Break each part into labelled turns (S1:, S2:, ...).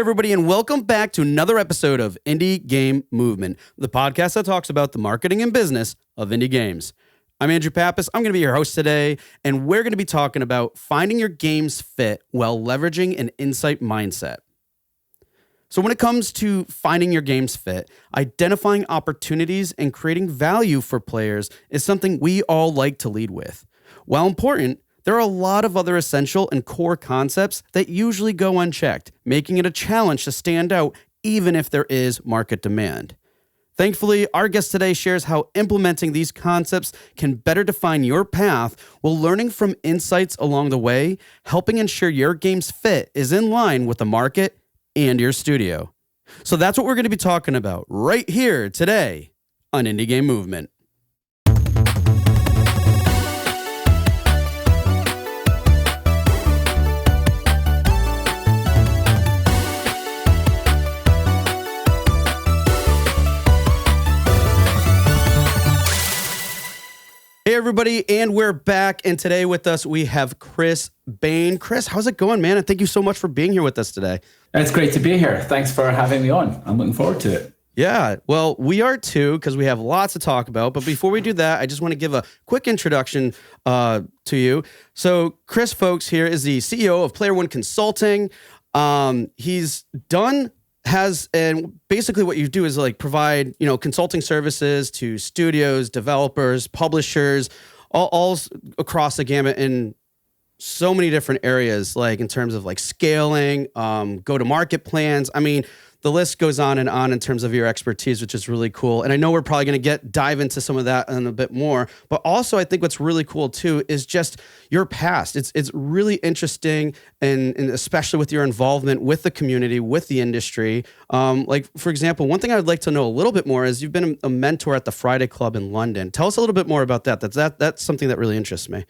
S1: everybody, and welcome back to another episode of Indie Game Movement, the podcast that talks about the marketing and business of indie games. I'm Andrew Pappas. I'm going to be your host today, and we're going to be talking about finding your game's fit while leveraging an insight mindset. So when it comes to finding your game's fit, identifying opportunities and creating value for players is something we all like to lead with. While important, there are a lot of other essential and core concepts that usually go unchecked, making it a challenge to stand out even if there is market demand. Thankfully, our guest today shares how implementing these concepts can better define your path while learning from insights along the way, helping ensure your game's fit is in line with the market and your studio. So that's what we're going to be talking about right here today on Indie Game Movement. Hey everybody, and we're back, and today with us we have Chris Bain. Chris, how's it going, man? And thank you so much for being here with us today.
S2: It's great to be here. Thanks for having me on. I'm looking forward to it.
S1: Yeah, well, we are too, because we have lots to talk about. But before we do that, I just want to give a quick introduction to you. So Chris, folks, here is the CEO of Player One Consulting. And basically what you do is like provide, consulting services to studios, developers, publishers, all across the gamut in so many different areas, like in terms of like scaling, go-to-market plans. I mean, the list goes on in terms of your expertise, which is really cool. And I know we're probably going to dive into some of that in a bit more. But also, I think what's really cool too is just your past. It's really interesting, and especially with your involvement with the community, with the industry. Like for example, one thing I would like to know a little bit more is you've been a mentor at the Friday Club in London. Tell us a little bit more about that. That's something that really interests me.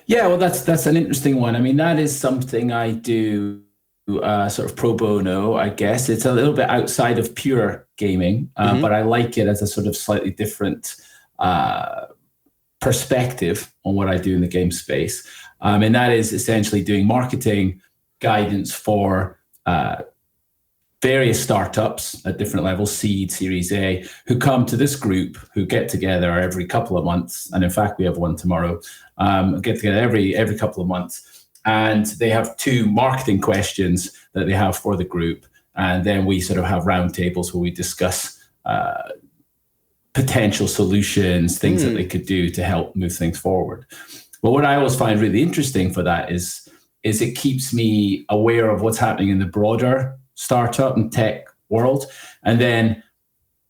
S2: Yeah, well, that's an interesting one. I mean, that is something I do. Sort of pro bono, I guess. It's a little bit outside of pure gaming, but I like it as a sort of slightly different perspective on what I do in the game space. And that is essentially doing marketing guidance for various startups at different levels, seed, Series A, who come to this group, who get together every couple of months. And in fact, we have one tomorrow, get together every couple of months. And they have two marketing questions that they have for the group. And then we sort of have roundtables where we discuss potential solutions, things that they could do to help move things forward. But what I always find really interesting for that is it keeps me aware of what's happening in the broader startup and tech world. And then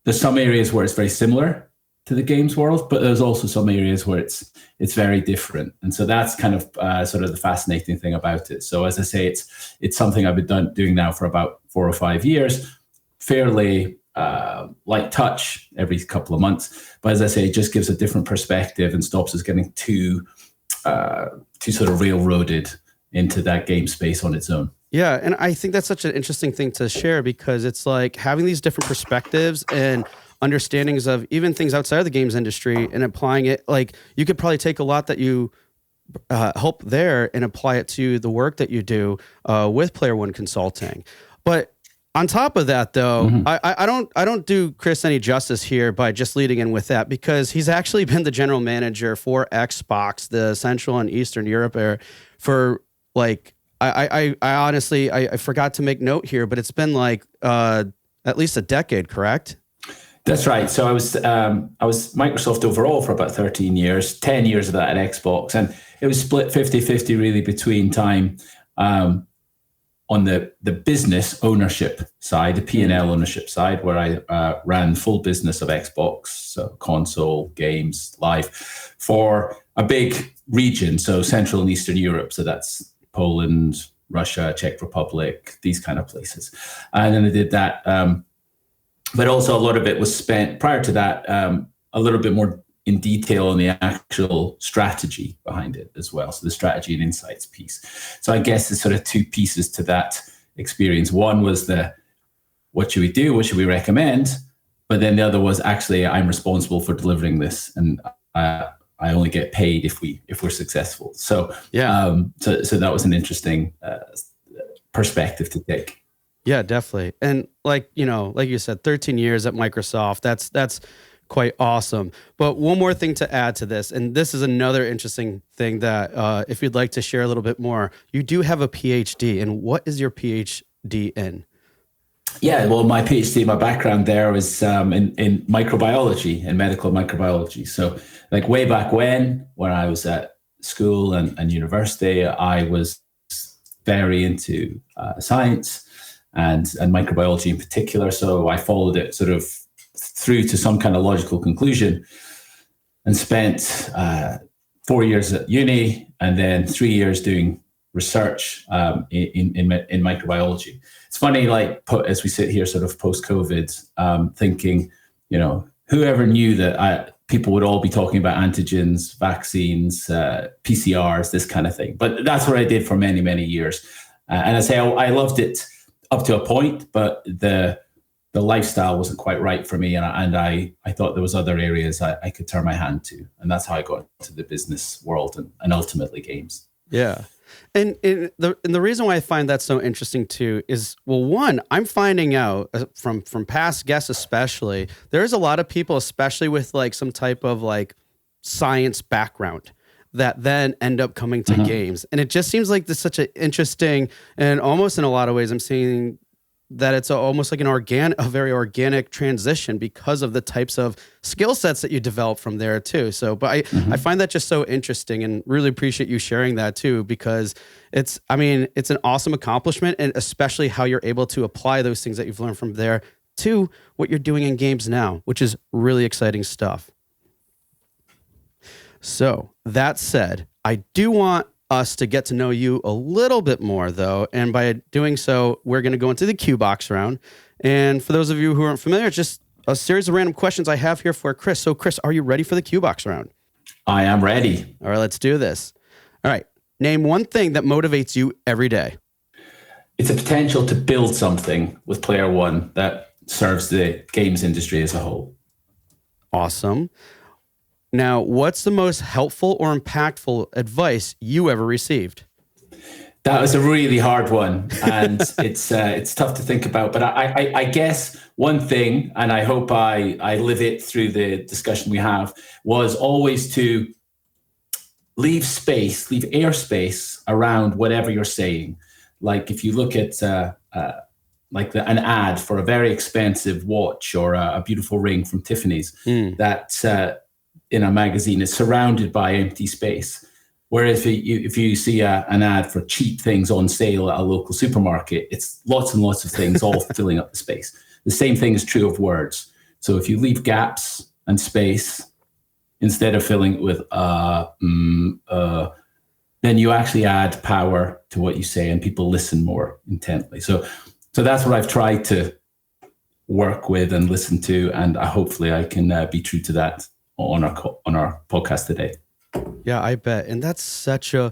S2: there's some areas where it's very similar to the games world, but there's also some areas where it's very different. And so that's kind of sort of the fascinating thing about it. So as I say, it's something I've been doing now for about 4 or 5 years, fairly light touch every couple of months. But as I say, it just gives a different perspective and stops us getting too sort of railroaded into that game space on its own.
S1: Yeah, and I think that's such an interesting thing to share, because it's like having these different perspectives and understandings of even things outside of the games industry and applying it. Like you could probably take a lot that you help there and apply it to the work that you do with Player One Consulting. But on top of that, though, I don't do Chris any justice here by just leading in with that, because he's actually been the general manager for Xbox, the Central and Eastern Europe area, for like I honestly forgot to make note here, but it's been like at least a decade, correct?
S2: That's right. So I was Microsoft overall for about 13 years, 10 years of that at Xbox. And it was split 50-50 really between time on the business ownership side, the P&L ownership side, where I ran full business of Xbox, so console, games, live, for a big region, so Central and Eastern Europe. So that's Poland, Russia, Czech Republic, these kind of places. And then I did that. But also a lot of it was spent prior to that, a little bit more in detail on the actual strategy behind it as well. So the strategy and insights piece. So I guess there's sort of two pieces to that experience. One was what should we do? What should we recommend? But then the other was actually I'm responsible for delivering this, and I only get paid if we're successful. So yeah, so that was an interesting perspective to take.
S1: Yeah, definitely. And like, like you said, 13 years at Microsoft, that's quite awesome. But one more thing to add to this, and this is another interesting thing that if you'd like to share a little bit more, you do have a PhD. And what is your PhD in?
S2: Yeah, well, my PhD, my background there was in microbiology, in medical microbiology. So, like way back when I was at school and university, I was very into science and microbiology in particular. So I followed it sort of through to some kind of logical conclusion and spent 4 years at uni and then 3 years doing research in microbiology. It's funny, like as we sit here sort of post-COVID, thinking, whoever knew that people would all be talking about antigens, vaccines, PCRs, this kind of thing. But that's what I did for many, many years. And I say I loved it up to a point, but the lifestyle wasn't quite right for me. And I thought there was other areas I could turn my hand to. And that's how I got into the business world and ultimately games.
S1: Yeah. And the reason why I find that so interesting too is, well, one, I'm finding out from past guests, especially, there's a lot of people, especially with like some type of like science background, that then end up coming to games. And it just seems like this such an interesting, and almost in a lot of ways, I'm seeing that it's almost like a very organic transition because of the types of skill sets that you develop from there too. So, but I find that just so interesting and really appreciate you sharing that too, because it's an awesome accomplishment, and especially how you're able to apply those things that you've learned from there to what you're doing in games now, which is really exciting stuff. So that said, I do want us to get to know you a little bit more, though. And by doing so, we're going to go into the Q box round. And for those of you who aren't familiar, it's just a series of random questions I have here for Chris. So, Chris, are you ready for the Q box round?
S2: I am ready.
S1: All right, let's do this. All right. Name one thing that motivates you every day.
S2: It's a potential to build something with Player One that serves the games industry as a whole.
S1: Awesome. Now, what's the most helpful or impactful advice you ever received?
S2: That was a really hard one, and it's tough to think about. But I guess one thing, and I hope I live it through the discussion we have, was always to leave airspace around whatever you're saying. Like if you look at an ad for a very expensive watch or a beautiful ring from Tiffany's, that in a magazine is surrounded by empty space. Whereas if you see an ad for cheap things on sale at a local supermarket, it's lots and lots of things all filling up the space. The same thing is true of words. So if you leave gaps and space, instead of filling it with then you actually add power to what you say and people listen more intently. So that's what I've tried to work with and listen to, and hopefully I can be true to that on our podcast today.
S1: Yeah, I bet. And that's such an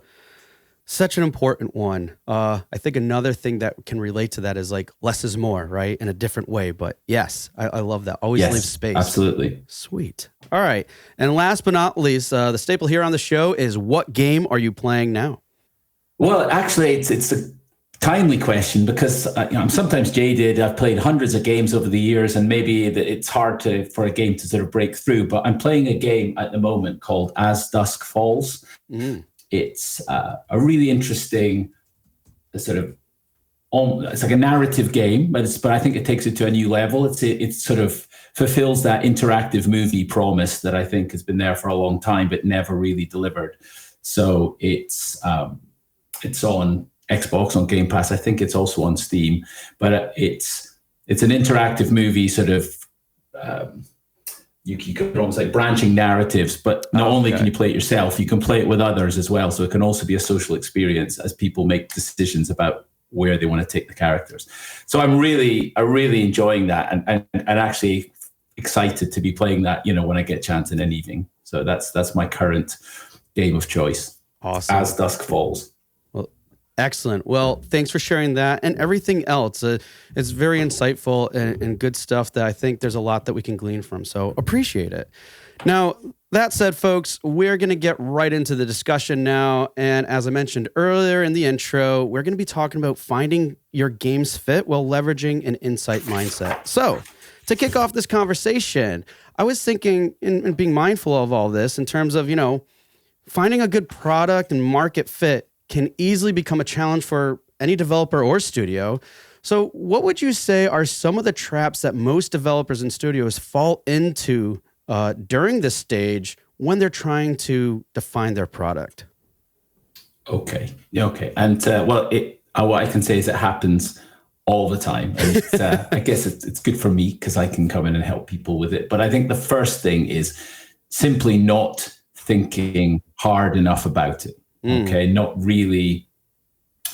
S1: important one. I think another thing that can relate to that is like less is more, right? In a different way. But yes, I love that. Always leave space.
S2: Absolutely.
S1: Sweet. All right. And last but not least, the staple here on the show is, what game are you playing now?
S2: Well, actually, it's a timely question because I'm sometimes jaded. I've played hundreds of games over the years, and maybe it's hard for a game to sort of break through. But I'm playing a game at the moment called As Dusk Falls. It's a really interesting sort of it's like a narrative game, but I think it takes it to a new level. It sort of fulfills that interactive movie promise that I think has been there for a long time but never really delivered. So it's on Xbox, on Game Pass. I think it's also on Steam, but it's an interactive movie, sort of you could almost like branching narratives, but not only can you play it yourself, you can play it with others as well. So it can also be a social experience as people make decisions about where they want to take the characters. So I'm really enjoying that and actually excited to be playing that, when I get a chance in an evening. So that's my current game of choice.
S1: Awesome.
S2: As Dusk Falls.
S1: Excellent. Well, thanks for sharing that and everything else. It's very insightful and good stuff that I think there's a lot that we can glean from. So appreciate it. Now, that said, folks, we're going to get right into the discussion now. And as I mentioned earlier in the intro, we're going to be talking about finding your game's fit while leveraging an insight mindset. So to kick off this conversation, I was thinking and being mindful of all this in terms of, finding a good product and market fit can easily become a challenge for any developer or studio. So what would you say are some of the traps that most developers and studios fall into during this stage when they're trying to define their product?
S2: Okay. And what I can say is it happens all the time. And I guess it's good for me because I can come in and help people with it. But I think the first thing is simply not thinking hard enough about it. Okay, not really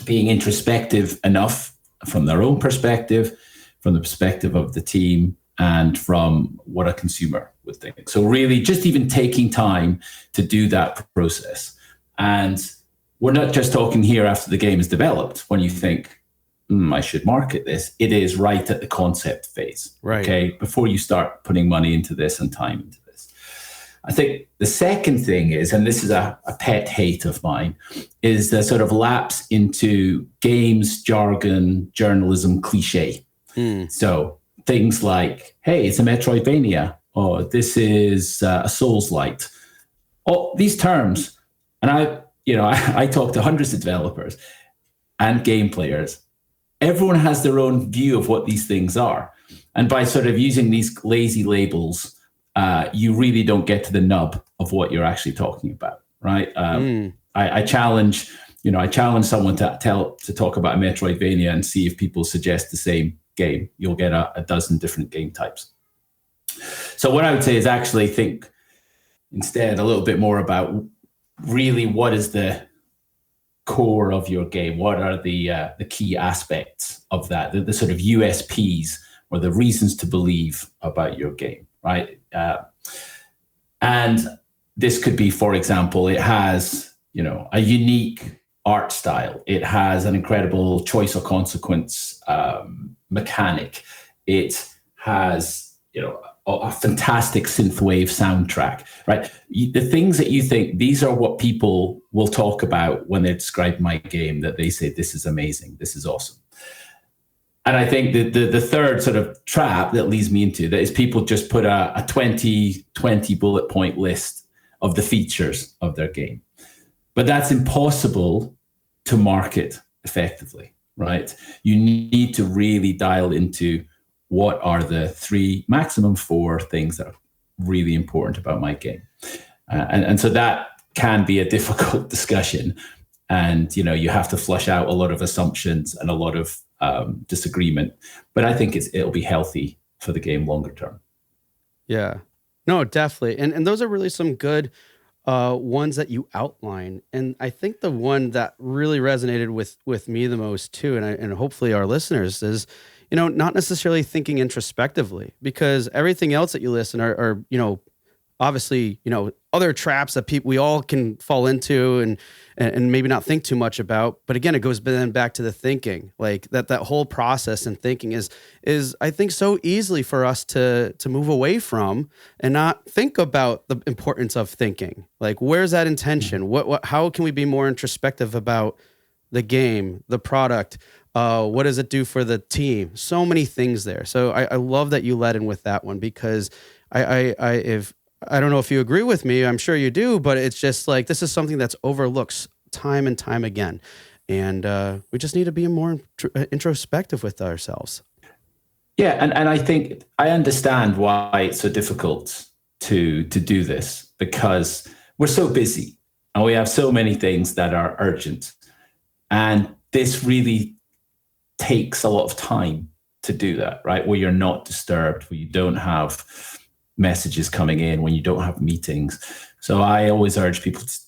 S2: being introspective enough from their own perspective, from the perspective of the team, and from what a consumer would think. So really just even taking time to do that process. And we're not just talking here after the game is developed when you think, I should market this. It is right at the concept phase.
S1: Right.
S2: Okay, before you start putting money into this and time into this. I think the second thing is, and this is a pet hate of mine, is the sort of lapse into games, jargon, journalism, cliche. So things like, hey, it's a Metroidvania, or this is a Souls-light. All these terms, and I talk to hundreds of developers and game players. Everyone has their own view of what these things are. And by sort of using these lazy labels, you really don't get to the nub of what you're actually talking about, right? I challenge someone to talk about a Metroidvania and see if people suggest the same game. You'll get a dozen different game types. So what I would say is actually think instead a little bit more about really what is the core of your game? What are the key aspects of that? The sort of USPs or the reasons to believe about your game, right? And this could be, for example, it has, a unique art style. It has an incredible choice or consequence mechanic. It has, a fantastic synthwave soundtrack, right? The things that you think, these are what people will talk about when they describe my game, that they say, this is amazing, this is awesome. And I think the third sort of trap that leads me into that is people just put a 20 bullet point list of the features of their game. But that's impossible to market effectively, right? You need to really dial into what are the 3, maximum 4 things that are really important about my game. And so that can be a difficult discussion. And, you have to flush out a lot of assumptions and a lot of disagreement. But I think it'll be healthy for the game longer term.
S1: Yeah, no, definitely. And those are really some good ones that you outline. And I think the one that really resonated with me the most too, and hopefully our listeners, is, not necessarily thinking introspectively, because everything else that you listen are obviously, other traps that we all can fall into and maybe not think too much about. But again, it goes then back to the thinking, like that whole process and thinking is I think so easily for us to move away from and not think about the importance of thinking. Like, where's that intention? How can we be more introspective about the game, the product? What does it do for the team? So many things there. So I love that you led in with that one, because I don't know if you agree with me. I'm sure you do, but it's just like, this is something that's overlooked time and time again. And we just need to be more introspective with ourselves.
S2: Yeah. And I think I understand why it's so difficult to do this, because we're so busy and we have so many things that are urgent. And this really takes a lot of time to do that, right? Where you're not disturbed, where you don't have messages coming in, when you don't have meetings. So I always urge people to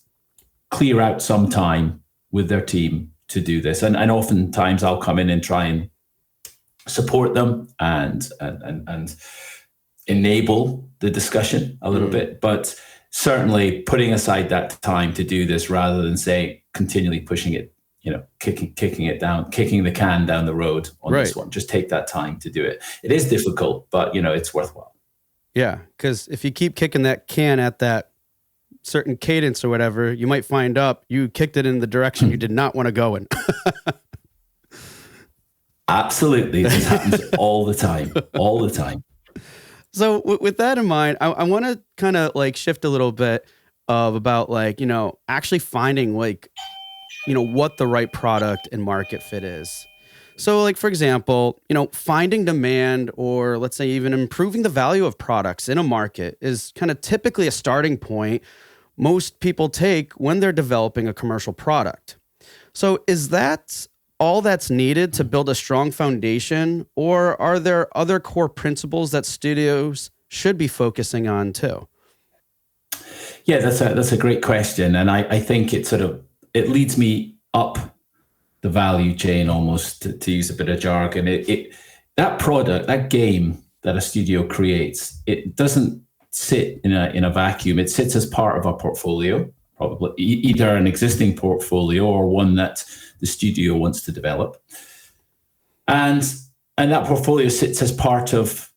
S2: clear out some time with their team to do this. And oftentimes I'll come in and try and support them and enable the discussion a little bit. But certainly putting aside that time to do this rather than say continually pushing it kicking the can down the road on this one. Just take that time to do it. It is difficult, but it's worthwhile.
S1: Yeah, because if you keep kicking that can at that certain cadence or whatever, you might find up you kicked it in the direction you did not want to go in.
S2: Absolutely. This happens all the time.
S1: So with that in mind, I want to kind of like shift a little bit about like, actually finding like, what the right product and market fit is. So like, for example, finding demand or let's say even improving the value of products in a market is kind of typically a starting point most people take when they're developing a commercial product. So is that all that's needed to build a strong foundation, or are there other core principles that studios should be focusing on too?
S2: Yeah, that's a great question. And I think it leads me up the value chain almost, to use a bit of jargon. That product, that game that a studio creates, it doesn't sit in a vacuum. It sits as part of a portfolio, probably either an existing portfolio or one that the studio wants to develop. And that portfolio sits as part of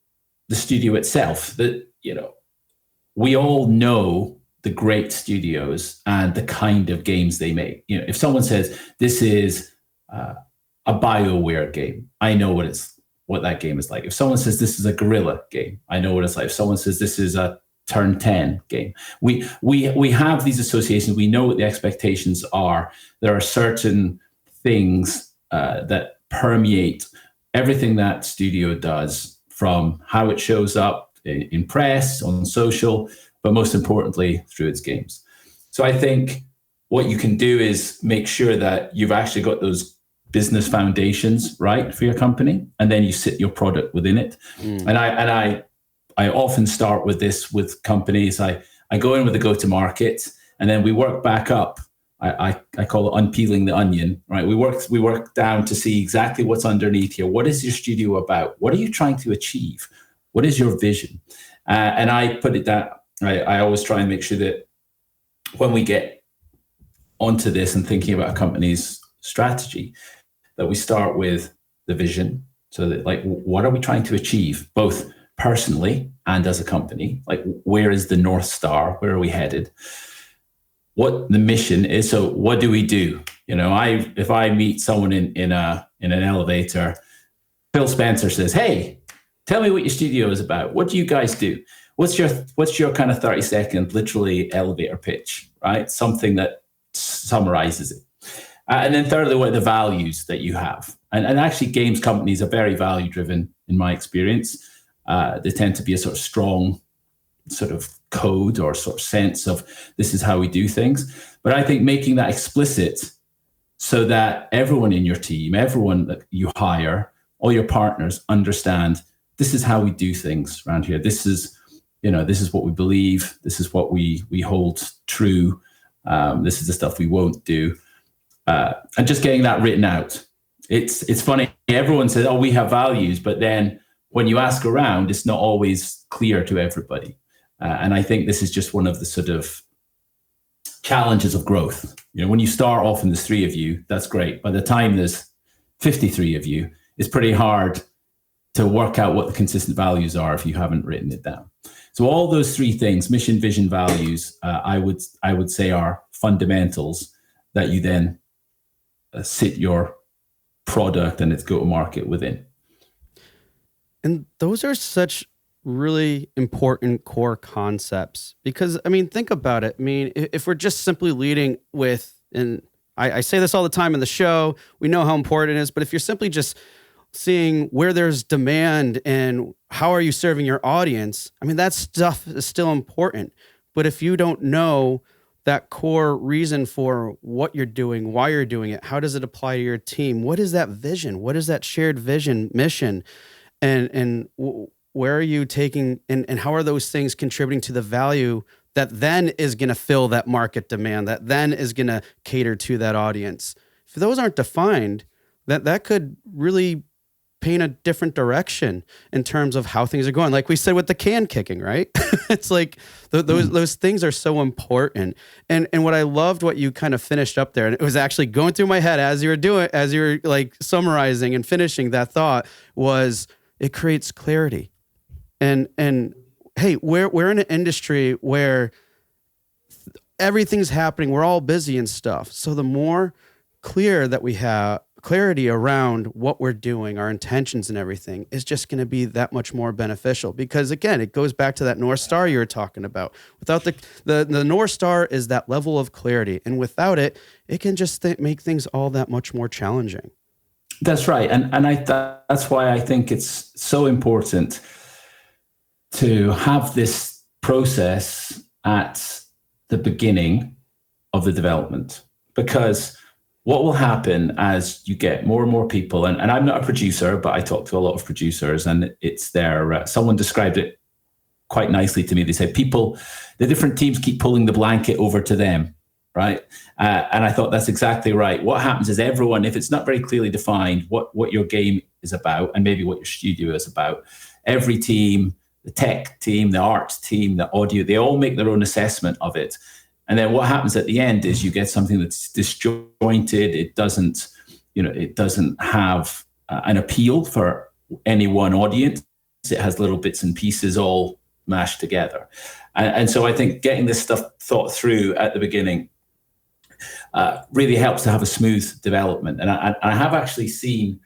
S2: the studio itself. That, we all know the great studios and the kind of games they make. If someone says this is a BioWare game, I know what that game is like. If someone says this is a Guerrilla game, I know what it's like. If someone says this is a Turn 10 game, we have these associations. We know what the expectations are. There are certain things that permeate everything that studio does, from how it shows up in press, on social, but most importantly through its games. So I think what you can do is make sure that you've actually got those business foundations right for your company, and then you sit your product within it. And I often start with this with companies. I go in with a go-to-market, and then we work back up. I call it unpeeling the onion, right? We work down to see exactly what's underneath here. What is your studio about? What are you trying to achieve? What is your vision? And I put it that I always try and make sure that when we get onto this and thinking about a company's strategy, that we start with the vision. So that, like, what are we trying to achieve, both personally and as a company? Like, where is the North Star? Where are we headed? What the mission is. So what do we do? If I meet someone in an elevator, Phil Spencer says, "Hey, tell me what your studio is about. What do you guys do? What's your kind of 30-second literally elevator pitch, right? Something that summarizes it." And then thirdly, what are the values that you have? And actually, games companies are very value driven in my experience. They tend to be a sort of strong sort of code or sort of sense of this is how we do things. But I think making that explicit so that everyone in your team, everyone that you hire, all your partners understand this is how we do things around here. This is what we believe. This is what we hold true. This is the stuff we won't do. And just getting that written out. It's funny. Everyone says, "Oh, we have values," but then when you ask around, it's not always clear to everybody. And I think this is just one of the sort of challenges of growth. When you start off and there's 3 of you, that's great. By the time there's 53 of you, it's pretty hard to work out what the consistent values are if you haven't written it down. So all those 3 things, mission, vision, values, I would say are fundamentals that you then sit your product and its go-to-market within.
S1: And those are such really important core concepts because, think about it. If we're just simply leading with, and I say this all the time in the show, we know how important it is, but if you're simply just seeing where there's demand and how are you serving your audience, that stuff is still important. But if you don't know that core reason for what you're doing, why you're doing it, how does it apply to your team? What is that vision? What is that shared vision, mission? And where are you taking, and how are those things contributing to the value that then is going to fill that market demand, that then is going to cater to that audience? If those aren't defined, that could really paint a different direction in terms of how things are going. Like we said with the can kicking, right? It's like those things are so important. And what I loved what you kind of finished up there, and it was actually going through my head as you were like summarizing and finishing that thought, was it creates clarity. And hey, we're in an industry where everything's happening. We're all busy and stuff. So the more clear that we have clarity around what we're doing, our intentions and everything, is just going to be that much more beneficial. Because again, it goes back to that North Star you were talking about. Without the North Star is that level of clarity. And without it, it can just make things all that much more challenging.
S2: That's right. And that's why I think it's so important to have this process at the beginning of the development, because what will happen as you get more and more people, and I'm not a producer, but I talk to a lot of producers, and it's their, someone described it quite nicely to me. They said the different teams keep pulling the blanket over to them, right? And I thought that's exactly right. What happens is everyone, if it's not very clearly defined what your game is about, and maybe what your studio is about, every team, the tech team, the art team, the audio, they all make their own assessment of it. And then what happens at the end is you get something that's disjointed. It doesn't have an appeal for any one audience. It has little bits and pieces all mashed together. And so I think getting this stuff thought through at the beginning really helps to have a smooth development. And I have actually seen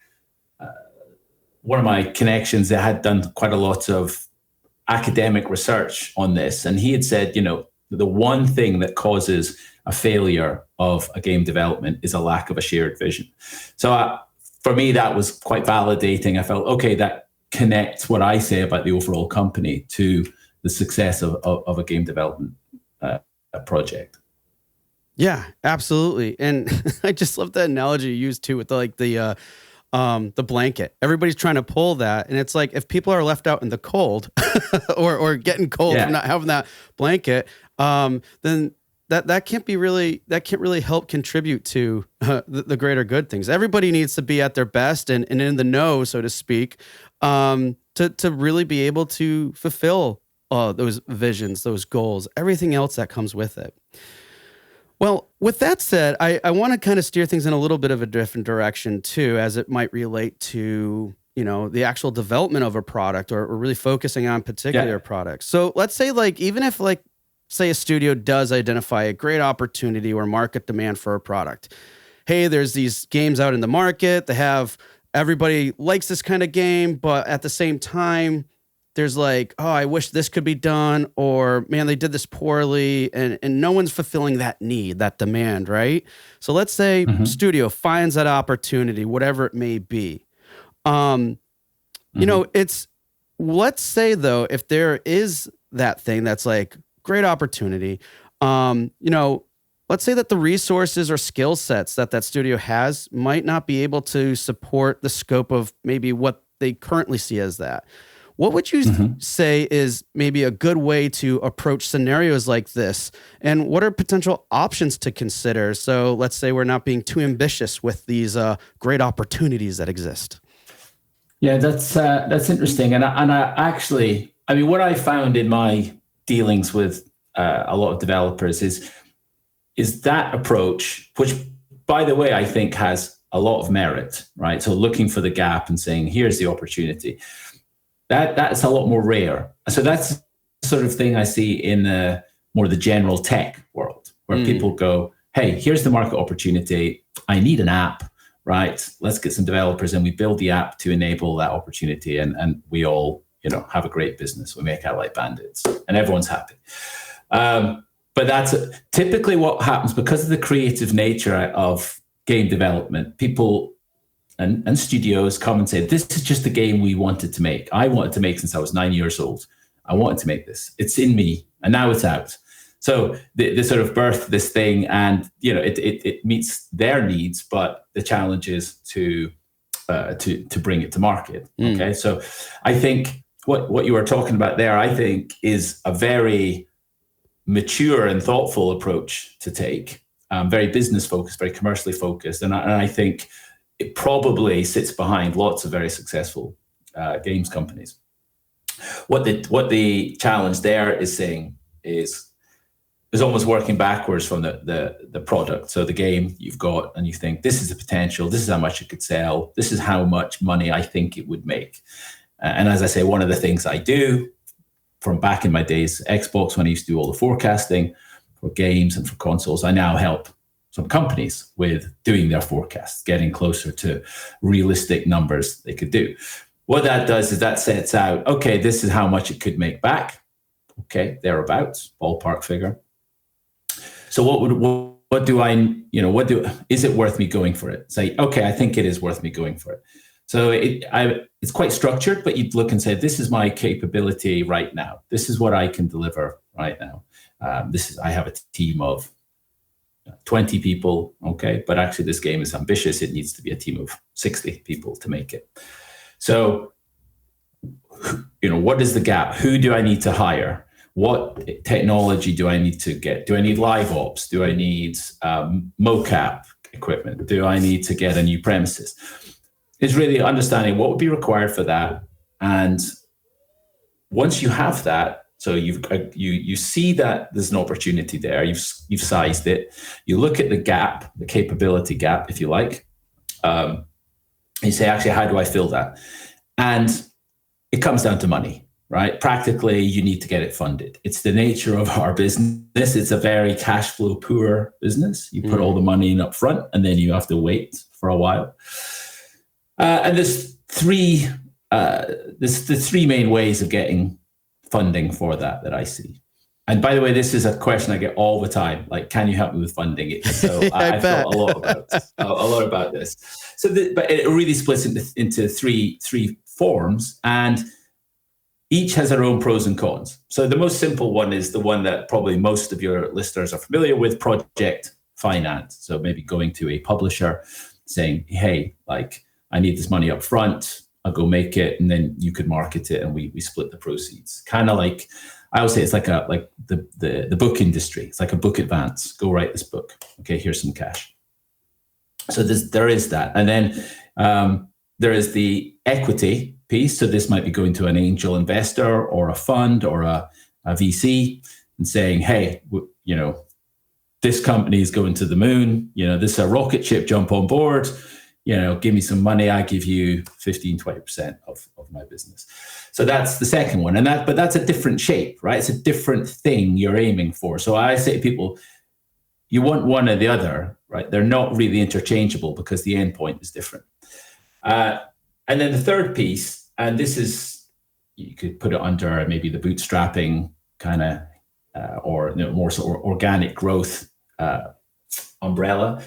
S2: one of my connections that had done quite a lot of academic research on this. And he had said, the one thing that causes a failure of a game development is a lack of a shared vision. So for me, that was quite validating. I felt, okay, that connects what I say about the overall company to the success of a game development project.
S1: Yeah, absolutely. And I just love that analogy you used too with the blanket. Everybody's trying to pull that, and it's like if people are left out in the cold or getting cold from not having that blanket, then that can't really help contribute to the greater good things. Everybody needs to be at their best and in the know, so to speak, to really be able to fulfill those visions, those goals, everything else that comes with it. Well, with that said, I want to kind of steer things in a little bit of a different direction too, as it might relate to, the actual development of a product or really focusing on particular products. So let's say even if say a studio does identify a great opportunity or market demand for a product. Hey, there's these games out in the market. Everybody likes this kind of game, but at the same time, there's I wish this could be done, or man, they did this poorly, and no one's fulfilling that need, that demand, right? So let's say studio finds that opportunity, whatever it may be. Let's say though, if there is that thing that's great opportunity, let's say that the resources or skill sets that studio has might not be able to support the scope of maybe what they currently see as that. What would you say is maybe a good way to approach scenarios like this? And what are potential options to consider? So let's say we're not being too ambitious with these great opportunities that exist.
S2: Yeah, that's interesting. And I actually, what I found in my dealings with a lot of developers is that approach, which, by the way, I think has a lot of merit, right? So looking for the gap and saying, here's the opportunity. That's a lot more rare. So that's the sort of thing I see in more the general tech world, where people go, hey, here's the market opportunity. I need an app, right? Let's get some developers and we build the app to enable that opportunity. And we all, have a great business. We make out like bandits and everyone's happy. But that's typically what happens because of the creative nature of game development. People and studios come and say, this is just the game we wanted to make. I wanted to make since I was 9 years old. I wanted to make this. It's in me, and now it's out. So they sort of birth this thing, and it meets their needs, but the challenge is to bring it to market. Okay, so I think what you were talking about there, I think, is a very mature and thoughtful approach to take. Very business focused, very commercially focused, and I think it probably sits behind lots of very successful games companies. What the challenge there is saying is almost working backwards from the product. So the game you've got, and you think, this is the potential, this is how much it could sell, this is how much money I think it would make. And as I say, one of the things I do from back in my days, Xbox, when I used to do all the forecasting for games and for consoles, I now help some companies with doing their forecasts, getting closer to realistic numbers they could do. What that does is that sets out, okay, this is how much it could make back. Okay, thereabouts, ballpark figure. So is it worth me going for it? Say, okay, I think it is worth me going for it. So it's quite structured, but you'd look and say, this is my capability right now. This is what I can deliver right now. I have a team of 20 people, okay, but actually this game is ambitious. It needs to be a team of 60 people to make it. So, what is the gap? Who do I need to hire? What technology do I need to get? Do I need live ops? Do I need mocap equipment? Do I need to get a new premises? It's really understanding what would be required for that. And once you have that, so you see that there's an opportunity there, you've sized it, you look at the gap, the capability gap, if you like, you say, actually, how do I fill that? And it comes down to money. Right? Practically, you need to get it funded. It's the nature of our business. It's a very cash flow poor business. You put all the money in up front, and then you have to wait for a while. And there's the three main ways of getting funding for that I see. And by the way, this is a question I get all the time. Like, can you help me with funding? So I've thought a lot about this. So, but it really splits into three forms, and each has their own pros and cons. So the most simple one is the one that probably most of your listeners are familiar with, project finance. So maybe going to a publisher saying, hey, like, I need this money up front, I'll go make it, and then you could market it and we split the proceeds. Kind of like, I would say it's like the book industry. It's like a book advance. Go write this book. Okay, here's some cash. So there is that. And then there is the equity piece. So this might be going to an angel investor or a fund or a VC and saying, hey, this company is going to the moon. This is a rocket ship, jump on board. Give me some money. I give you 15, 20% of my business. So that's the second one. But that's a different shape, right? It's a different thing you're aiming for. So I say to people, you want one or the other, right? They're not really interchangeable because the end point is different. And then the third piece, and this is, you could put it under maybe the bootstrapping kind of, or more sort of organic growth umbrella,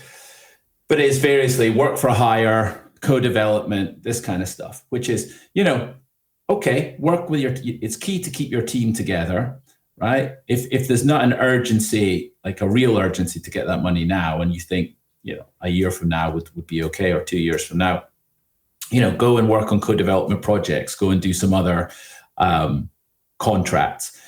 S2: but it's variously work for hire, co-development, this kind of stuff, which is, okay, work with it's key to keep your team together, right? If there's not an urgency, like a real urgency to get that money now, and you think, a year from now would be okay, or 2 years from now, go and work on co-development projects, go and do some other contracts,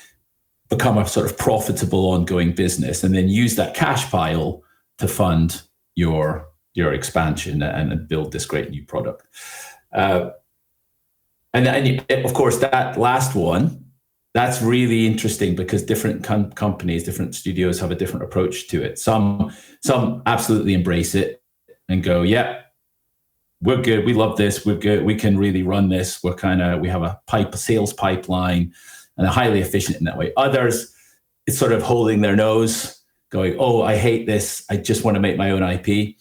S2: become a sort of profitable ongoing business, and then use that cash pile to fund your expansion and build this great new product. And of course, that last one, that's really interesting because different companies, different studios have a different approach to it. Some absolutely embrace it and go, yeah, we're good. We love this. We're good. We can really run this. We have a sales pipeline and are highly efficient in that way. Others, it's sort of holding their nose, going, oh, I hate this. I just want to make my own IP.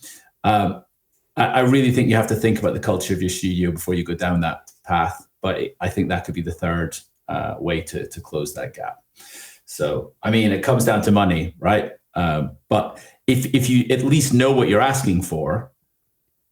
S2: I really think you have to think about the culture of your studio before you go down that path. But I think that could be the third way to close that gap. So, it comes down to money, right? But if you at least know what you're asking for,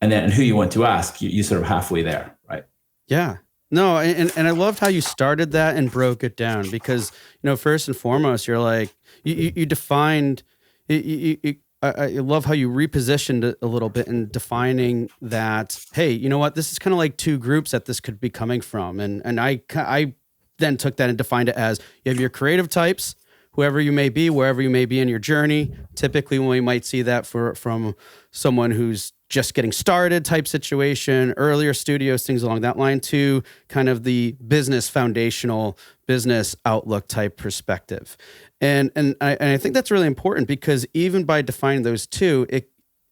S2: and then who you want to ask, you're sort of halfway there, right?
S1: Yeah. No, and I loved how you started that and broke it down because, first and foremost, you're like, you defined, I love how you repositioned it a little bit in defining that, hey, you know what, this is kind of like two groups that this could be coming from. And I then took that and defined it as you have your creative types, whoever you may be, wherever you may be in your journey. Typically, when we might see that from someone who's just getting started type situation, earlier studios, things along that line, to kind of the business foundational business outlook type perspective. And I think that's really important, because even by defining those two,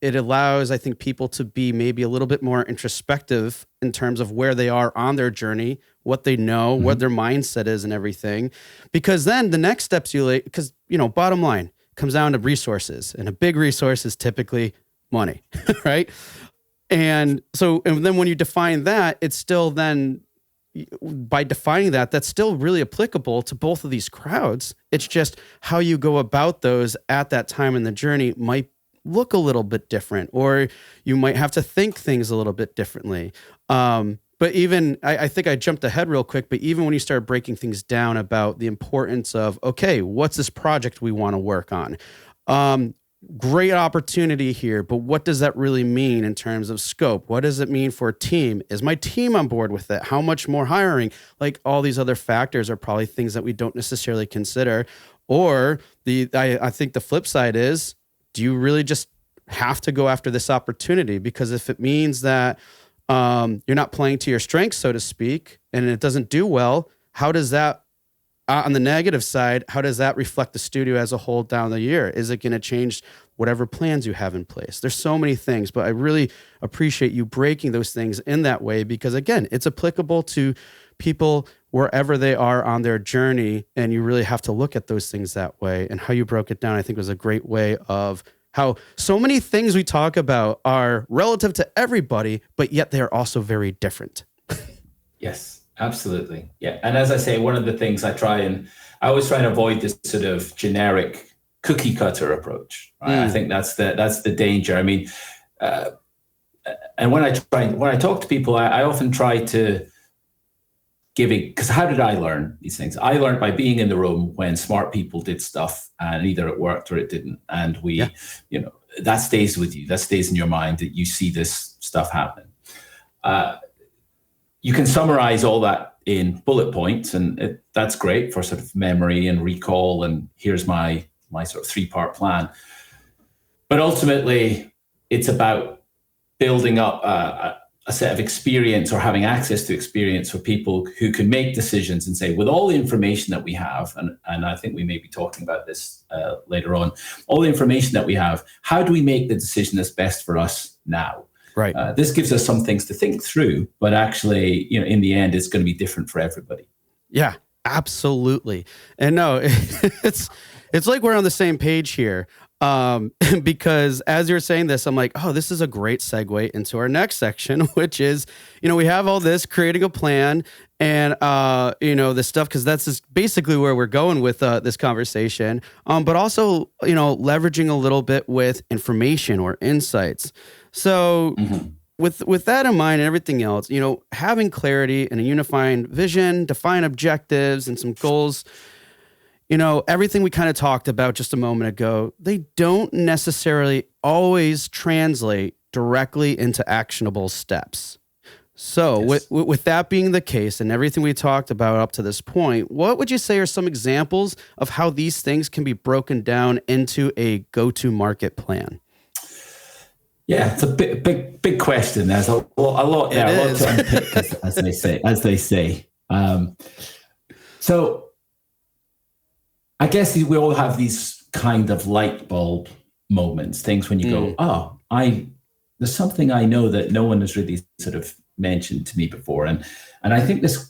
S1: it allows, I think, people to be maybe a little bit more introspective in terms of where they are on their journey, what they know, what their mindset is and everything. Because then the next steps because, bottom line comes down to resources, and a big resource is typically money, right? And then when you define that, it's still then, by defining that, that's still really applicable to both of these crowds. It's just how you go about those at that time in the journey might look a little bit different, or you might have to think things a little bit differently. But even, I think I jumped ahead real quick, but even when you start breaking things down about the importance of, okay, what's this project we want to work on? Great opportunity here, but what does that really mean in terms of scope? What does it mean for a team? Is my team on board with it? How much more hiring? Like, all these other factors are probably things that we don't necessarily consider. Or I think the flip side is, do you really just have to go after this opportunity? Because if it means that you're not playing to your strengths, so to speak, and it doesn't do well, how does that, on the negative side, how does that reflect the studio as a whole down the year? Is it going to change whatever plans you have in place? There's so many things, but I really appreciate you breaking those things in that way, because again, it's applicable to people wherever they are on their journey, and you really have to look at those things that way. And how you broke it down, I think, was a great way of how so many things we talk about are relative to everybody, but yet they're also very different.
S2: Yes, absolutely. Yeah. And as I say, one of the things I always try and avoid this sort of generic cookie cutter approach. Right? I think that's the danger. I mean, and when I talk to people, I often try to because how did I learn these things? I learned by being in the room when smart people did stuff, and either it worked or it didn't. And that stays with you. That stays in your mind, that you see this stuff happen. You can summarize all that in bullet points, and that's great for sort of memory and recall. And here's my sort of 3-part plan. But ultimately, it's about building up a set of experience, or having access to experience, for people who can make decisions and say, with all the information that we have, and I think we may be talking about this later on, all the information that we have, how do we make the decision that's best for us now?
S1: Right.
S2: This gives us some things to think through, but actually, in the end, it's going to be different for everybody.
S1: Yeah, absolutely. And no, it's like we're on the same page here. Because as you're saying this, I'm like, oh, this is a great segue into our next section, which is, we have all this creating a plan and, this stuff, because that's just basically where we're going with this conversation. But also, leveraging a little bit with information or insights. So with that in mind and everything else, having clarity and a unifying vision, define objectives and some goals, everything we kind of talked about just a moment ago, they don't necessarily always translate directly into actionable steps. So
S2: Yes.
S1: with that being the case and everything we talked about up to this point, what would you say are some examples of how these things can be broken down into a go-to-market plan?
S2: Yeah, it's a big question. There's a lot there, a lot to unpick, as they say. So I guess we all have these kind of light bulb moments, things when you go, there's something I know that no one has really sort of mentioned to me before. And I think this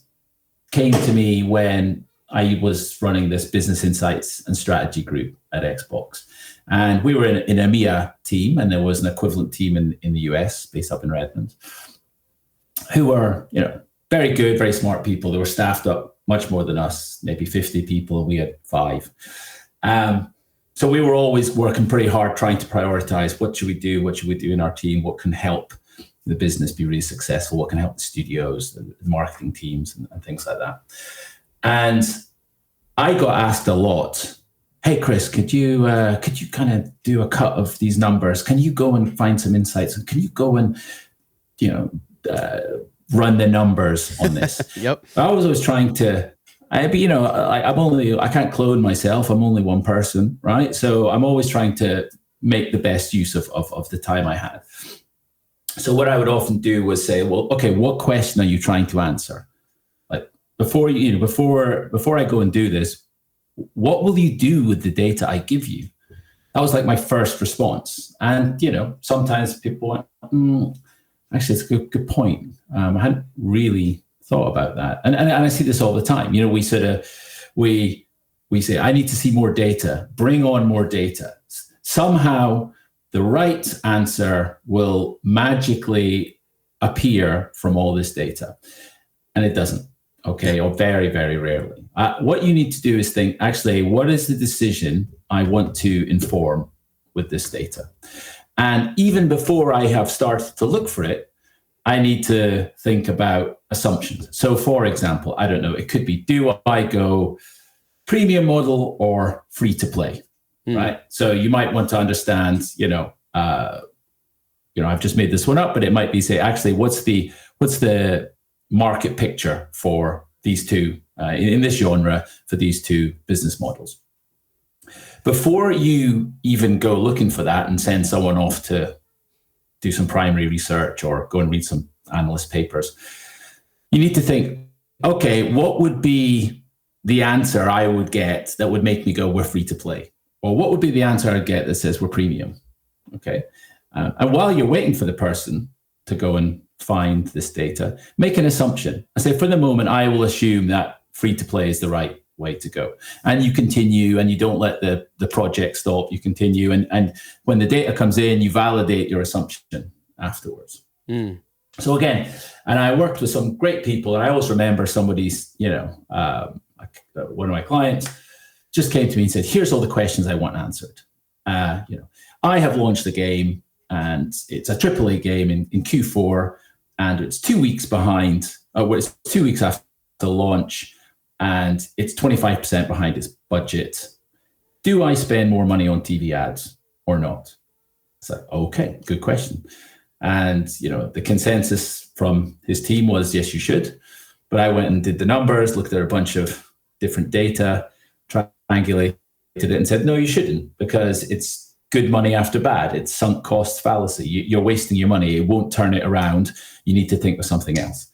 S2: came to me when I was running this business insights and strategy group at Xbox. And we were in an EMEA team, and there was an equivalent team in the US based up in Redmond, who were, very good, very smart people. They were staffed up much more than us, maybe 50 people. We had 5. So we were always working pretty hard trying to prioritize what should we do? What should we do in our team? What can help the business be really successful? What can help the studios, the marketing teams, and things like that? And I got asked a lot, hey, Chris, could you kind of do a cut of these numbers? Can you go and find some insights? Can you go and, run the numbers on this?
S1: Yep.
S2: I was always trying to, I can't clone myself. I'm only one person, right? So I'm always trying to make the best use of the time I had. So what I would often do was say, well, okay, what question are you trying to answer? Like before I go and do this, what will you do with the data I give you? That was like my first response. And, sometimes people went, actually, it's a good point. I hadn't really thought about that. And I see this all the time. We say, I need to see more data, bring on more data. Somehow the right answer will magically appear from all this data. And it doesn't, okay, or very, very rarely. What you need to do is think, actually, what is the decision I want to inform with this data? And even before I have started to look for it, I need to think about assumptions. So for example, I don't know, it could be, do I go premium model or free to play, right? So you might want to understand, I've just made this one up, but it might be say, actually, what's the market picture for these two in this genre for these two business models? Before you even go looking for that and send someone off to do some primary research or go and read some analyst papers, you need to think, okay, what would be the answer I would get that would make me go, we're free to play? Or what would be the answer I'd get that says we're premium? Okay. And while you're waiting for the person to go and find this data, make an assumption. I say, for the moment, I will assume that free to play is the right way to go. And you continue, and you don't let the project stop. You continue. And when the data comes in, you validate your assumption afterwards. So again, and I worked with some great people, and I always remember somebody's, one of my clients just came to me and said, here's all the questions I want answered. I have launched the game, and it's a AAA game in Q4, and it's 2 weeks behind. It's 2 weeks after launch, and it's 25% behind its budget. Do I spend more money on TV ads or not? So, okay, good question. And, the consensus from his team was, yes, you should. But I went and did the numbers, looked at a bunch of different data, triangulated it, and said, no, you shouldn't, because it's good money after bad. It's sunk cost fallacy. You're wasting your money. It won't turn it around. You need to think of something else.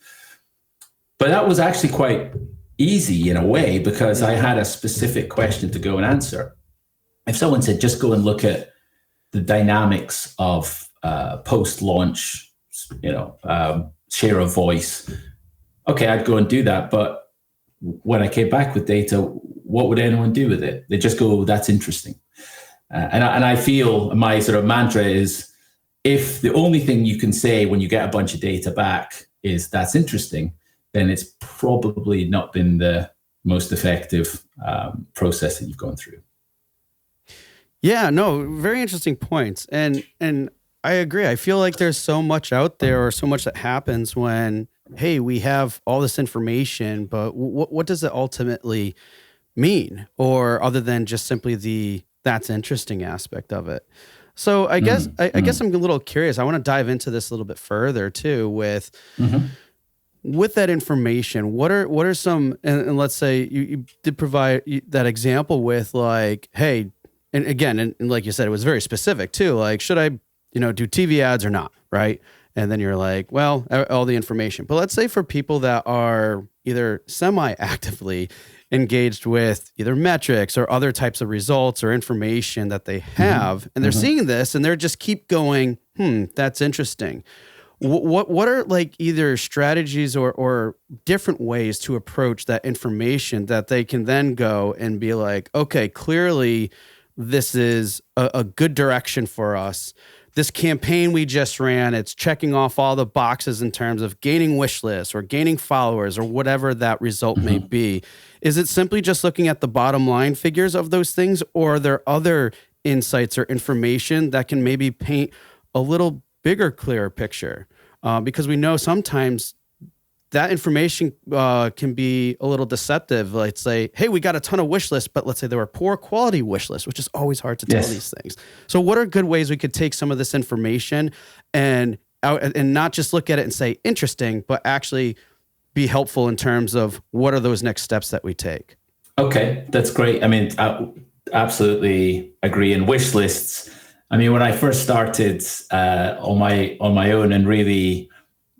S2: But that was actually quite easy in a way, because I had a specific question to go and answer. If someone said, just go and look at the dynamics of post-launch, share of voice, okay, I'd go and do that. But when I came back with data, what would anyone do with it? They just go, that's interesting. And I feel my sort of mantra is, if the only thing you can say when you get a bunch of data back is that's interesting, then it's probably not been the most effective process that you've gone through.
S1: Yeah, no, very interesting points. And I agree. I feel like there's so much out there, or so much that happens when, hey, we have all this information, but what does it ultimately mean? Or other than just simply that's interesting aspect of it. So I guess I guess I'm a little curious. I want to dive into this a little bit further too with that information. What are some, and let's say you did provide that example with like, hey, and again, and like you said, it was very specific too. Like, should I, do TV ads or not? Right. And then you're like, well, all the information. But let's say for people that are either semi-actively engaged with either metrics or other types of results or information that they have, and they're seeing this and they're just keep going, that's interesting. What are like either strategies or different ways to approach that information that they can then go and be like, okay, clearly this is a good direction for us. This campaign we just ran, it's checking off all the boxes in terms of gaining wish lists or gaining followers or whatever that result may be. Is it simply just looking at the bottom line figures of those things, or are there other insights or information that can maybe paint a little bigger, clearer picture? Because we know sometimes that information can be a little deceptive. Like say, hey, we got a ton of wish lists, but let's say there were poor quality wish lists, which is always hard to tell these things. So what are good ways we could take some of this information and not just look at it and say interesting, but actually be helpful in terms of what are those next steps that we take?
S2: Okay, that's great. I mean, I absolutely agree. And wish lists, I mean, when I first started on my own and really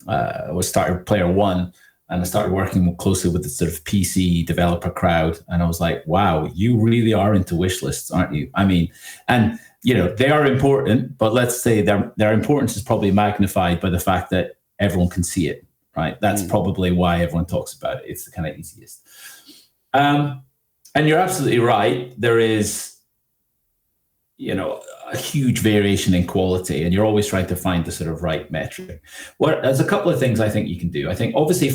S2: was started player one, and I started working closely with the sort of PC developer crowd, and I was like, wow, you really are into wish lists, aren't you? I mean, and they are important, but let's say their importance is probably magnified by the fact that everyone can see it, right? That's probably why everyone talks about it. It's the kind of easiest. And you're absolutely right. There is, a huge variation in quality, and you're always trying to find the sort of right metric. There's a couple of things I think you can do. I think obviously,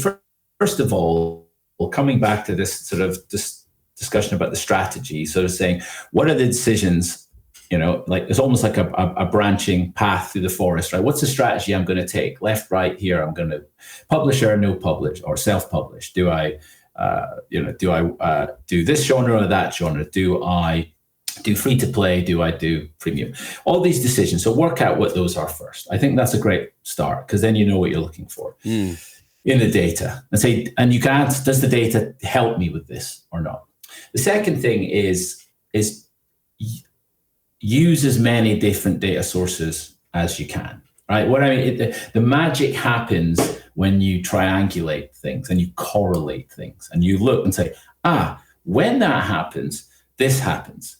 S2: first of all, coming back to this sort of discussion about the strategy, sort of saying, what are the decisions? Like it's almost like a branching path through the forest, right? What's the strategy I'm going to take? Left, right, here. I'm going to publisher, no publish, or self-publish. Do I do this genre or that genre? Do I do free to play? Do I do premium? All these decisions. So work out what those are first. I think that's a great start, because then you know what you're looking for in the data, and say, and you can ask, does the data help me with this or not? The second thing is use as many different data sources as you can, right? What I mean, the magic happens when you triangulate things and you correlate things and you look and say, when that happens, this happens.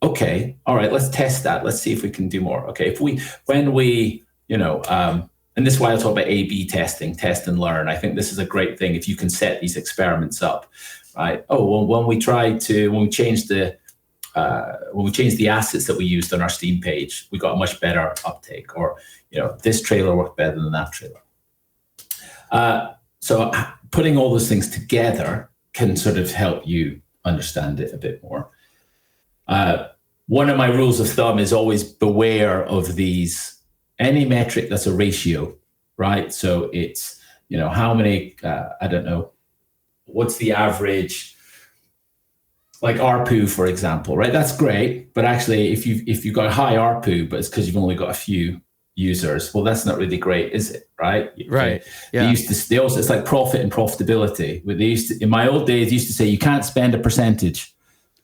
S2: Okay, all right, let's test that. Let's see if we can do more. Okay, and this is why I talk about A/B testing, test and learn. I think this is a great thing if you can set these experiments up, right? Oh, well, when we changed the assets that we used on our Steam page, we got a much better uptake, or this trailer worked better than that trailer. So putting all those things together can sort of help you understand it a bit more. One of my rules of thumb is always beware of any metric that's a ratio, right? So it's, how many, I don't know, what's the average, like ARPU, for example, right? That's great. But actually, if you've got a high ARPU, but it's because you've only got a few users, well, that's not really great, is it? Right.
S1: Right. Yeah.
S2: It's like profit and profitability. In my old days, they used to say you can't spend a percentage.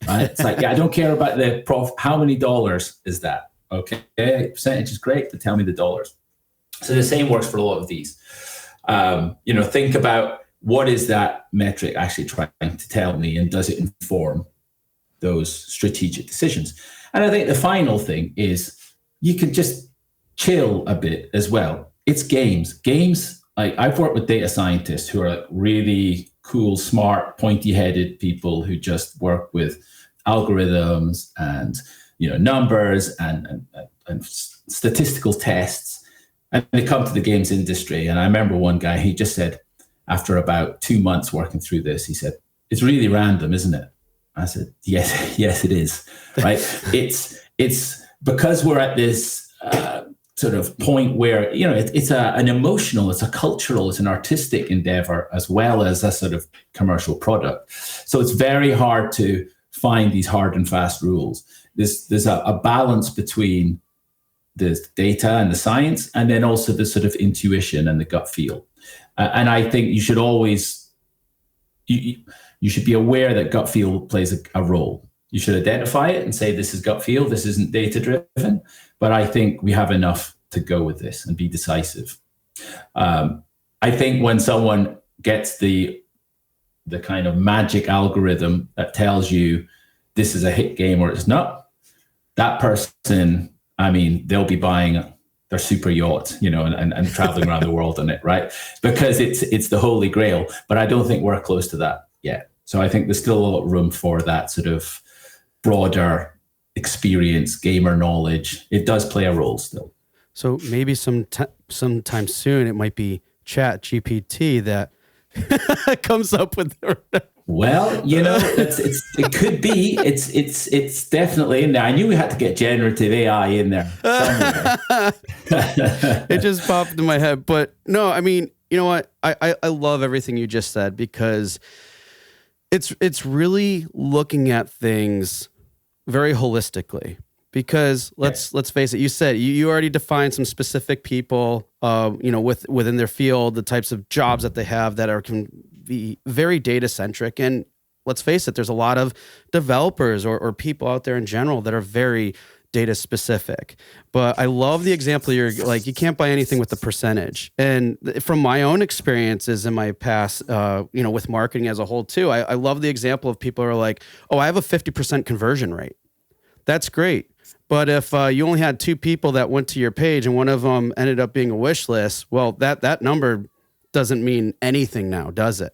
S2: Right? It's like, I don't care about the profit. How many dollars is that? Okay, percentage is great, but tell me the dollars. So the same works for a lot of these. Think about, what is that metric actually trying to tell me, and does it inform those strategic decisions? And I think the final thing is you can just chill a bit as well. It's games. I've worked with data scientists who are really cool, smart, pointy-headed people who just work with algorithms and numbers and statistical tests, and they come to the games industry. And I remember one guy, he just said, after about 2 months working through this, he said, "It's really random, isn't it?" I said, yes, it is. Right? it's because we're at this sort of point where it's an emotional, it's a cultural, it's an artistic endeavor, as well as a sort of commercial product. So it's very hard to find these hard and fast rules. There's a balance between the data and the science, and then also the sort of intuition and the gut feel. And I think you should always, you should be aware that gut feel plays a role. You should identify it and say, this is gut feel, this isn't data driven, but I think we have enough to go with this and be decisive. I think when someone gets the kind of magic algorithm that tells you this is a hit game or it's not, that person, I mean, they'll be buying their super yacht, and traveling around the world on it, right? Because it's the holy grail. But I don't think we're close to that yet. So I think there's still a lot of room for that sort of broader experience, gamer knowledge. It does play a role still.
S1: So maybe sometime soon it might be Chat GPT that comes up with
S2: Well, it could be. It's definitely in there. I knew we had to get generative AI in there somewhere.
S1: It just popped in my head. But no, I mean, you know what? I love everything you just said, because it's really looking at things very holistically. Because let's face it, you said you already defined some specific people, within their field, the types of jobs that they have that can be very data centric. And let's face it, there's a lot of developers or people out there in general that are very data specific. But I love the example you're like, you can't buy anything with the percentage. And from my own experiences in my past, with marketing as a whole too, I love the example of people who are like, oh, I have a 50% conversion rate. That's great. But if you only had 2 people that went to your page and one of them ended up being a wish list, well, that number doesn't mean anything now, does it?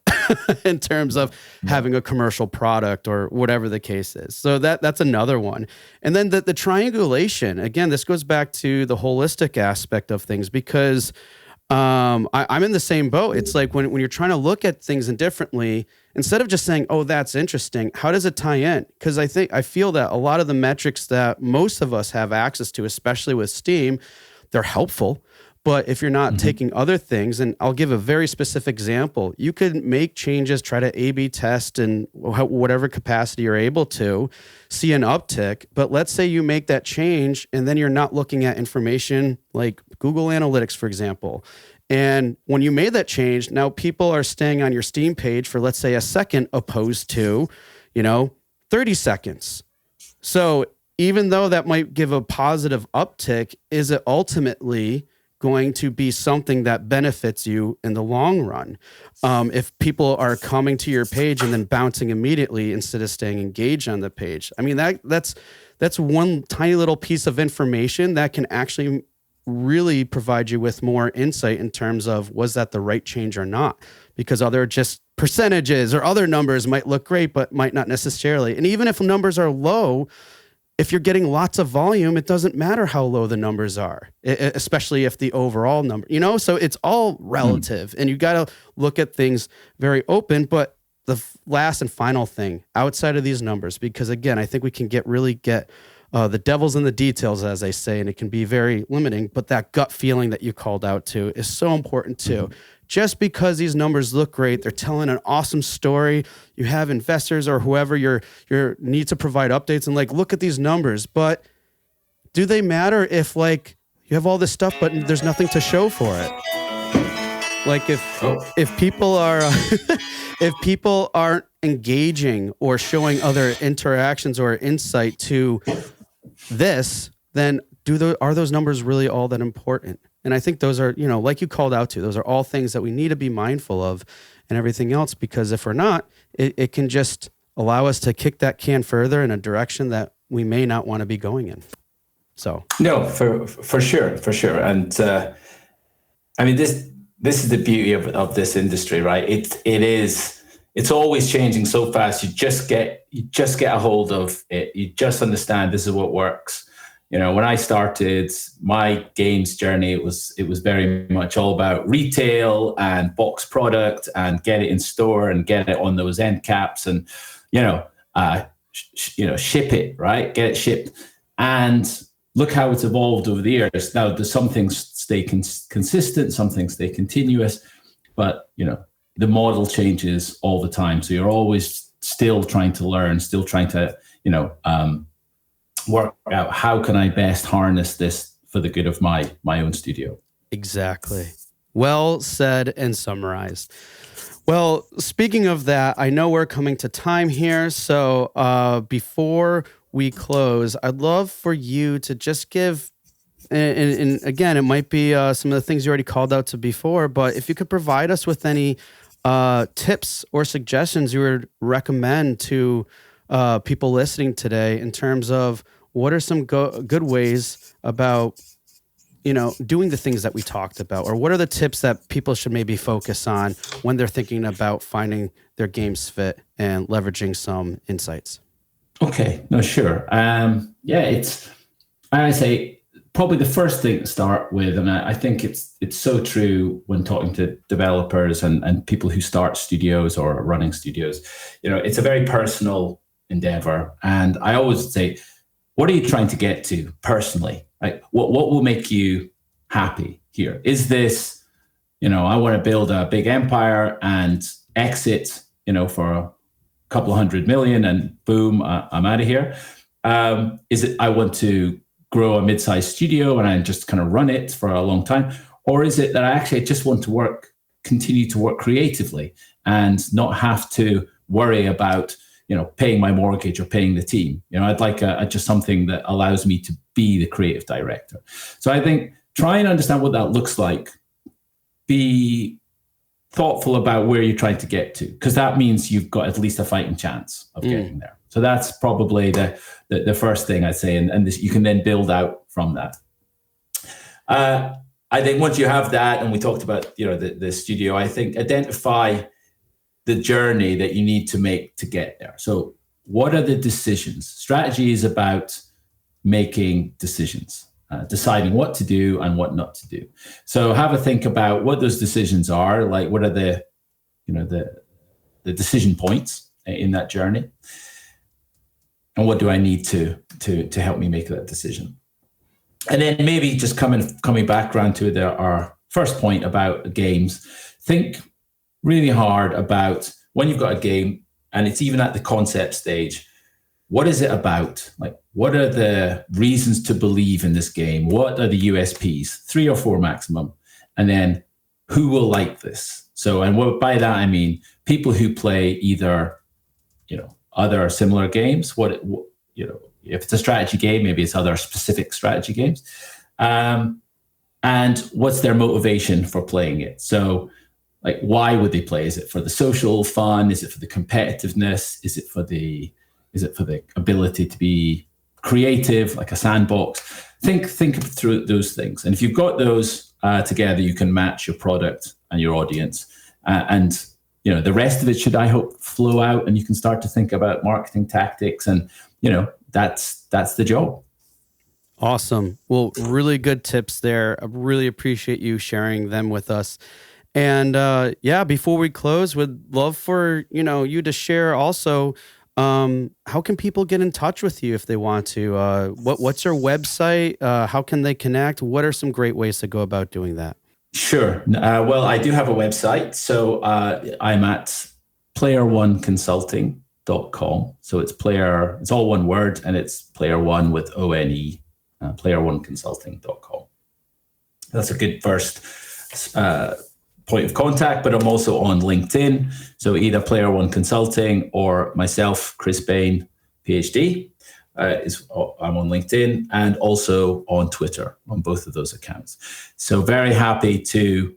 S1: In terms of having a commercial product or whatever the case is. So that's another one. And then the triangulation, again, this goes back to the holistic aspect of things, because I'm in the same boat. It's like when you're trying to look at things indifferently, instead of just saying, oh, that's interesting, how does it tie in? Because I feel that a lot of the metrics that most of us have access to, especially with Steam, they're helpful. But if you're not taking other things, and I'll give a very specific example, you could make changes, try to A/B test in whatever capacity you're able to, see an uptick. But let's say you make that change and then you're not looking at information like Google Analytics, for example. And when you made that change, now people are staying on your Steam page for, let's say, a second opposed to, 30 seconds. So even though that might give a positive uptick, is it ultimately going to be something that benefits you in the long run? If people are coming to your page and then bouncing immediately instead of staying engaged on the page, I mean, that's one tiny little piece of information that can actually really provide you with more insight in terms of, was that the right change or not? Because other just percentages or other numbers might look great, but might not necessarily. And even if numbers are low, if you're getting lots of volume, it doesn't matter how low the numbers are, especially if the overall number, so it's all relative, and you got to look at things very open. But the last and final thing outside of these numbers, because again, I think we can get the devil's in the details, as they say, and it can be very limiting, but that gut feeling that you called out to is so important too. Just because these numbers look great, they're telling an awesome story. You have investors or whoever you need to provide updates and look at these numbers, but do they matter if you have all this stuff, but there's nothing to show for it? If people are, if people aren't engaging or showing other interactions or insight to this, then are those numbers really all that important? And I think those are, like you called out to, those are all things that we need to be mindful of and everything else, because if we're not, it can just allow us to kick that can further in a direction that we may not want to be going in. So
S2: no, for sure. And I mean, this is the beauty of this industry, right? It's always changing so fast. You just get a hold of it. You just understand this is what works. When I started my games journey, it was very much all about retail and box product and get it in store and get it on those end caps and, ship it, right? Get it shipped. And look how it's evolved over the years. Now, there's some things stay consistent, some things stay continuous, but, the model changes all the time. So you're always still trying to learn, still trying to, work out how can I best harness this for the good of my own studio.
S1: Exactly. Well said and summarized. Well, speaking of that, I know we're coming to time here. So before we close, I'd love for you to just give, and again, it might be some of the things you already called out to before, but if you could provide us with any tips or suggestions you would recommend to people listening today in terms of what are some good ways about, doing the things that we talked about, or what are the tips that people should maybe focus on when they're thinking about finding their games fit and leveraging some insights?
S2: Okay, no, sure. I say probably the first thing to start with, and I think it's so true when talking to developers and people who start studios or are running studios, it's a very personal endeavor. And I always say, what are you trying to get to personally? Like, what will make you happy here? Is this, I want to build a big empire and exit, for a couple of 100 million and boom, I'm out of here. Is it, I want to grow a mid-sized studio and I just kind of run it for a long time? Or is it that I actually just want to continue to work creatively and not have to worry about, paying my mortgage or paying the team. I'd like just something that allows me to be the creative director. So I think try and understand what that looks like. Be thoughtful about where you're trying to get to, because that means you've got at least a fighting chance of getting there. So that's probably the first thing I'd say, and this, you can then build out from that. I think once you have that, and we talked about the studio, I think identify the journey that you need to make to get there. So what are the decisions? Strategy is about making decisions, deciding what to do and what not to do. So have a think about what those decisions are, like what are the decision points in that journey, and what do I need to help me make that decision. And then maybe just coming back around to our first point about games, think really hard about when you've got a game and it's even at the concept stage, what is it about? Like, what are the reasons to believe in this game? What are the USPs? 3 or 4 maximum. And then who will like this? So, and by that, I mean people who play either, other similar games, if it's a strategy game, maybe it's other specific strategy games. And what's their motivation for playing it? So, like, why would they play? Is it for the social fun? Is it for the competitiveness? Is it for the ability to be creative, like a sandbox? Think through those things. And if you've got those together, you can match your product and your audience. And the rest of it should, I hope, flow out, and you can start to think about marketing tactics, and that's the job.
S1: Awesome. Well, really good tips there. I really appreciate you sharing them with us. And before we close, would love for you to share also how can people get in touch with you if they want to? What's your website? How can they connect? What are some great ways to go about doing that?
S2: Sure. Well, I do have a website. So I'm at player1consulting.com. So it's all one word, and it's player1 with ONE, player1consulting.com. That's a good first point of contact, but I'm also on LinkedIn. So either Player One Consulting or myself, Chris Bain, PhD, I'm on LinkedIn and also on Twitter, on both of those accounts. So very happy to,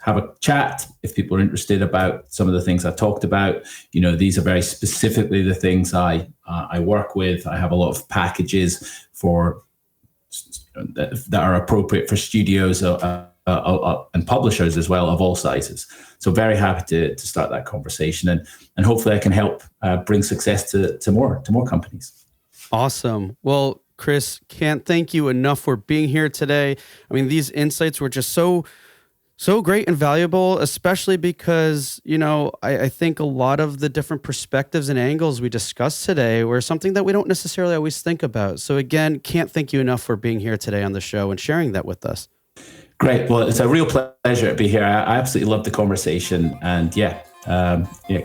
S2: have a chat if people are interested about some of the things I've talked about. These are very specifically the things I work with. I have a lot of packages that are appropriate for studios and publishers as well, of all sizes. So very happy to start that conversation, and hopefully I can help bring success to more companies.
S1: Awesome. Well, Chris, can't thank you enough for being here today. I mean, these insights were just so great and valuable, especially because, I think a lot of the different perspectives and angles we discussed today were something that we don't necessarily always think about. So again, can't thank you enough for being here today on the show and sharing that with us.
S2: Great. Well, it's a real pleasure to be here. I absolutely love the conversation, and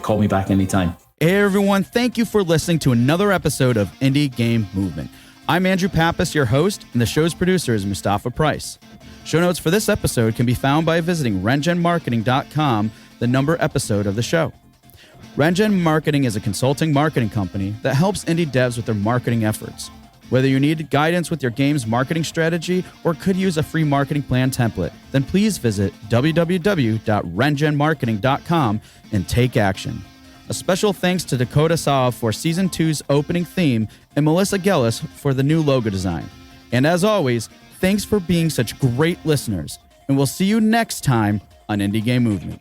S2: call me back anytime.
S1: Hey everyone, thank you for listening to another episode of Indie Game Movement. I'm Andrew Pappas, your host, and the show's producer is Mustafa Price. Show notes for this episode can be found by visiting rengenmarketing.com, the number episode of the show. Rengen Marketing is a consulting marketing company that helps indie devs with their marketing efforts. Whether you need guidance with your game's marketing strategy or could use a free marketing plan template, then please visit www.rengenmarketing.com and take action. A special thanks to Dakota Saw for Season 2's opening theme and Melissa Gellis for the new logo design. And as always, thanks for being such great listeners, and we'll see you next time on Indie Game Movement.